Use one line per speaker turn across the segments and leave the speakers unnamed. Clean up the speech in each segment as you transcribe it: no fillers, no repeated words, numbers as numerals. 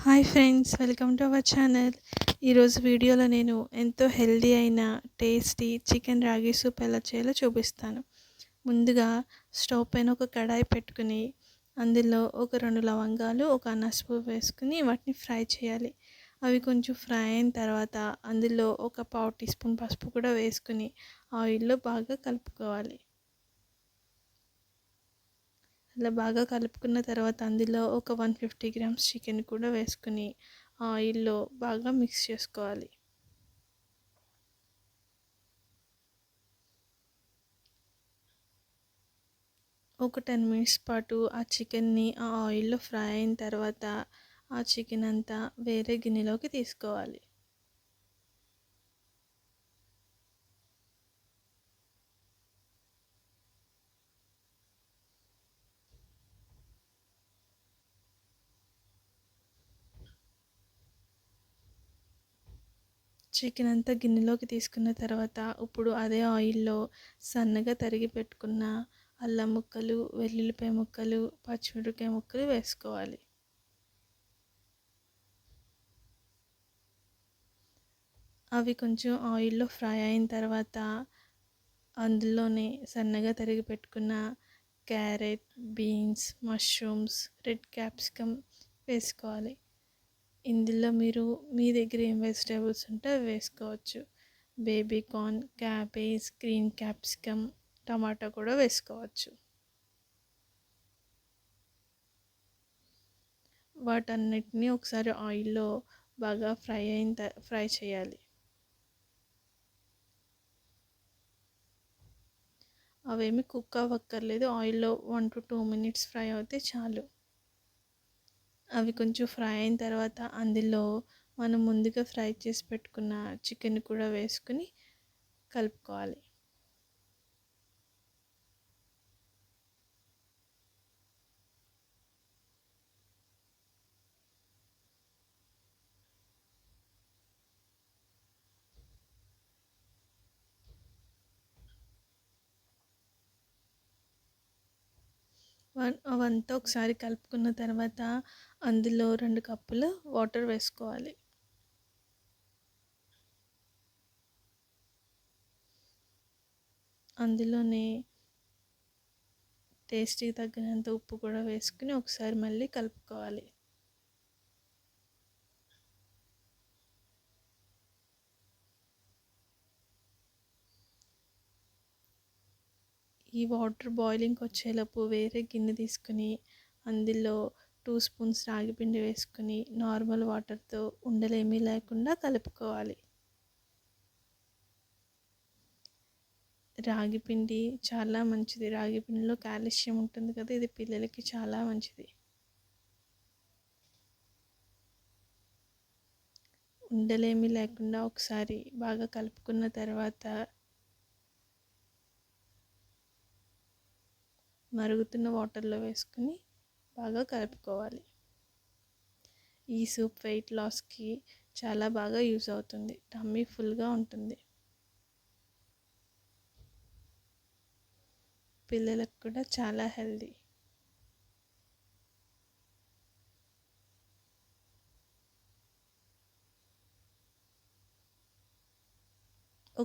Hi friends, welcome to our channel. ఈరోజు వీడియోలో నేను ఎంతో హెల్దీ అయిన టేస్టీ చికెన్ రాగి సూప్ ఎలా చేయాలో చూపిస్తాను. ముందుగా స్టవ్ పైన ఒక కడాయి పెట్టుకుని అందులో ఒక 2 లవంగాలు, ఒక అనాస పువ్వు వేసుకుని వాటిని ఫ్రై చేయాలి. అవి కొంచెం ఫ్రై అయిన తర్వాత అందులో ఒక పావు టీ స్పూన్ పసుపు కూడా వేసుకుని ఆయిల్లో బాగా కలుపుకోవాలి. అలా బాగా కలుపుకున్న తర్వాత అందులో ఒక 150 గ్రామ్స్ చికెన్ కూడా వేసుకుని ఆయిల్లో బాగా మిక్స్ చేసుకోవాలి. ఒక 10 మినిట్స్ పాటు ఆ చికెన్ని ఆ ఆయిల్లో ఫ్రై అయిన తర్వాత ఆ చికెన్ అంతా వేరే గిన్నెలోకి తీసుకోవాలి. చికెన్ అంతా గిన్నెలోకి తీసుకున్న తర్వాత ఇప్పుడు అదే ఆయిల్లో సన్నగా తరిగి పెట్టుకున్న అల్లం ముక్కలు, వెల్లుల్లిపాయ ముక్కలు, పచ్చిమిరపకాయ ముక్కలు వేసుకోవాలి. అవి కొంచెం ఆయిల్లో ఫ్రై అయిన తర్వాత అందులోనే సన్నగా తరిగి పెట్టుకున్న carrot, beans, mushrooms, red capsicum వేసుకోవాలి. ఇందులో మీ దగ్గర ఏం వెజిటేబుల్స్ ఉంటే అవి వేసుకోవచ్చు. Baby corn, cabbage, green capsicum, టమాటా కూడా వేసుకోవచ్చు. వాటన్నిటిని ఒకసారి ఆయిల్లో బాగా ఫ్రై చేయాలి. అవేమి కుక్ అవ్వక్కర్లేదు, ఆయిల్లో 1 to 2 మినిట్స్ ఫ్రై అవుతే చాలు. అవి కొంచెం ఫ్రై అయిన తర్వాత అందులో మనం ముందుగా ఫ్రై చేసి పెట్టుకున్న చికెన్ కూడా వేసుకుని కలుపుకోవాలి. అవంతా ఒకసారి కలుపుకున్న తర్వాత అందులో 2 కప్పులు వాటర్ వేసుకోవాలి. అందులోనే టేస్ట్కి తగినంత ఉప్పు కూడా వేసుకుని ఒకసారి మళ్ళీ కలుపుకోవాలి. ఈ వాటర్ బాయిలింగ్కి వచ్చేలోపు వేరే గిన్నె తీసుకుని అందులో 2 స్పూన్స్ రాగి పిండి వేసుకుని నార్మల్ వాటర్తో ఉండలేమీ లేకుండా కలుపుకోవాలి. రాగి పిండి చాలా మంచిది. రాగి పిండిలో కాల్షియం ఉంటుంది కదా, ఇది పిల్లలకి చాలా మంచిది. ఉండలేమీ లేకుండా ఒకసారి బాగా కలుపుకున్న తర్వాత మరుగుతున్న వాటర్లో వేసుకుని బాగా కలుపుకోవాలి. ఈ సూప్ వెయిట్ లాస్కి చాలా బాగా యూజ్ అవుతుంది. టమ్మీ ఫుల్గా ఉంటుంది. పిల్లలకు కూడా చాలా హెల్దీ.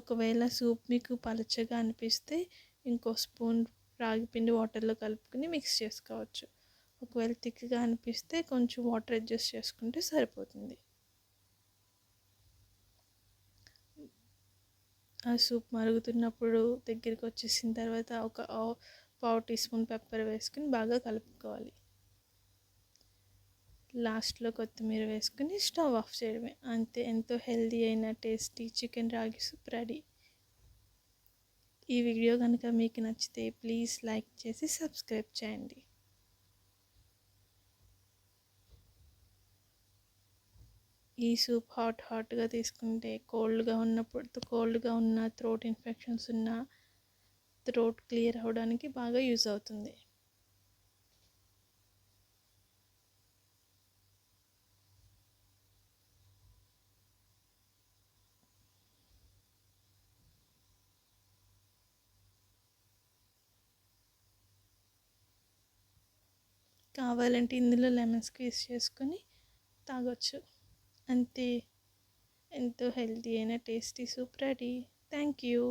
ఒకవేళ సూప్ మీకు పలచగా అనిపిస్తే ఇంకో స్పూన్ రాగిపిండి వాటర్లో కలుపుకుని మిక్స్ చేసుకోవచ్చు. ఒకవేళ థిక్గా అనిపిస్తే కొంచెం వాటర్ అడ్జస్ట్ చేసుకుంటే సరిపోతుంది. ఆ సూప్ మరుగుతున్నప్పుడు దగ్గరికి వచ్చేసిన తర్వాత ఒక పావు టీ స్పూన్ పెప్పర్ వేసుకుని బాగా కలుపుకోవాలి. లాస్ట్లో కొత్తిమీర వేసుకుని స్టవ్ ఆఫ్ చేయడమే. అంతే, ఎంతో హెల్దీ అయిన టేస్టీ చికెన్ రాగి సూప్ రెడీ. ఈ వీడియో కనుక మీకు నచ్చితే ప్లీజ్ లైక్ చేసి సబ్స్క్రైబ్ చేయండి. ఈ సూప్ హాట్గా తీసుకుంటే కోల్డ్గా ఉన్న థ్రోట్ ఇన్ఫెక్షన్స్ ఉన్న థ్రోట్ క్లియర్ అవ్వడానికి బాగా యూజ్ అవుతుంది. కావాలంటే ఇందులో లెమన్ స్క్వీజ్ చేసుకొని తాగొచ్చు. అంతే, ఎంతో హెల్తీ అయిన tasty soup ready. Thank you.